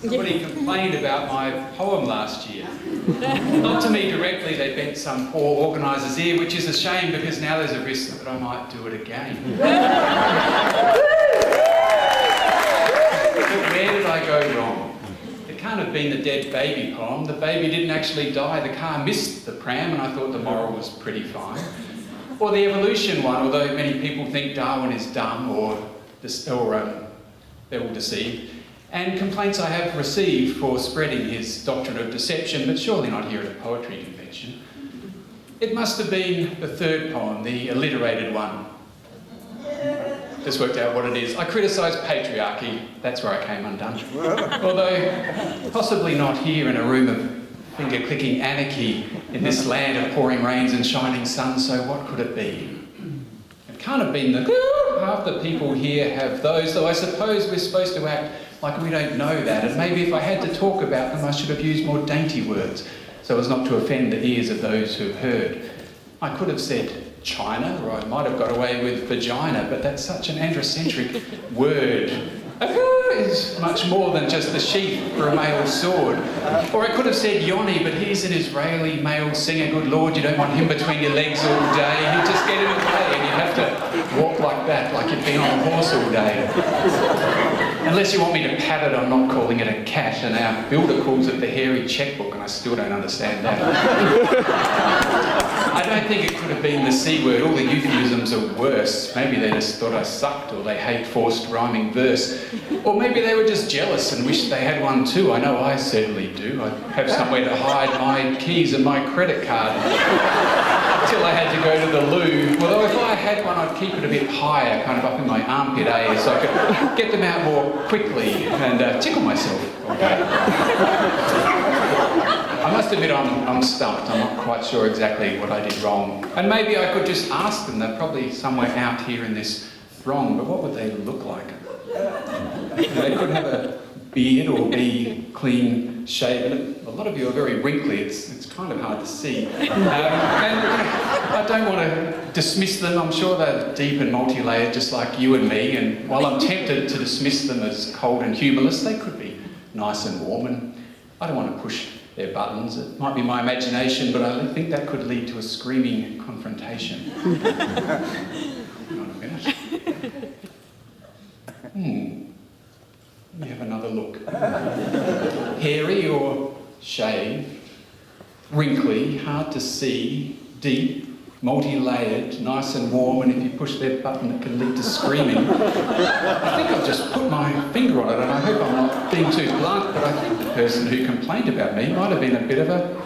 Somebody complained about my poem last year. Not to me directly, they bent some poor organiser's ear, which is a shame because now there's a risk that I might do it again. But where did I go wrong? It can't have been the dead baby poem. The baby didn't actually die. The car missed the pram and I thought the moral was pretty fine. Or the evolution one, although many people think Darwin is dumb or they're all deceived. And complaints I have received for spreading his doctrine of deception, but surely not here at a poetry convention. It must have been the third poem, the alliterated one. Just worked out what it is. I criticised patriarchy. That's where I came undone. Although, possibly not here in a room of finger-clicking anarchy in this land of pouring rains and shining suns, so what could it be? It can't have been the... Half the people here have those, though I suppose we're supposed to act like we don't know that, and maybe if I had to talk about them I should have used more dainty words so as not to offend the ears of those who've heard. I could have said China, or I might have got away with vagina, but that's such an androcentric word. Is much more than just the sheath for a male sword. Or I could have said Yoni, but he's an Israeli male singer, good lord, you don't want him between your legs all day, he'd just get in the way and you'd have to walk like that, like you'd been on a horse all day. Unless you want me to pat it, I'm not calling it a cat, and our builder calls it the hairy checkbook, and I still don't understand that. I don't think it could have been the C word. All the euphemisms are worse. Maybe they just thought I sucked, or they hate forced rhyming verse. Or maybe they were just jealous and wished they had one too. I know I certainly do. I have somewhere to hide my keys and my credit card. Until I had to go to the loo. Although if I had one, I'd keep it a bit higher, kind of up in my armpit area, so I could get them out more quickly and tickle myself. Okay. I must admit I'm stumped. I'm not quite sure exactly what I did wrong. And maybe I could just ask them. They're probably somewhere out here in this throng, but what would they look like? They could have a beard or be clean shaven. A lot of you are very wrinkly. It's kind of hard to see. And I don't want to dismiss them. I'm sure they're deep and multi-layered, just like you and me. And while I'm tempted to dismiss them as cold and humourless, they could be nice and warm. And I don't want to push their buttons. It might be my imagination, but I think that could lead to a screaming confrontation. Hang on a minute. Let me have another look. Hairy or shaved, wrinkly, hard to see, deep, multi-layered, nice and warm, and if you push their button it can lead to screaming. I think I've just put my finger on it, and I hope I'm not being too blunt, but I think the person who complained about me might have been a bit of a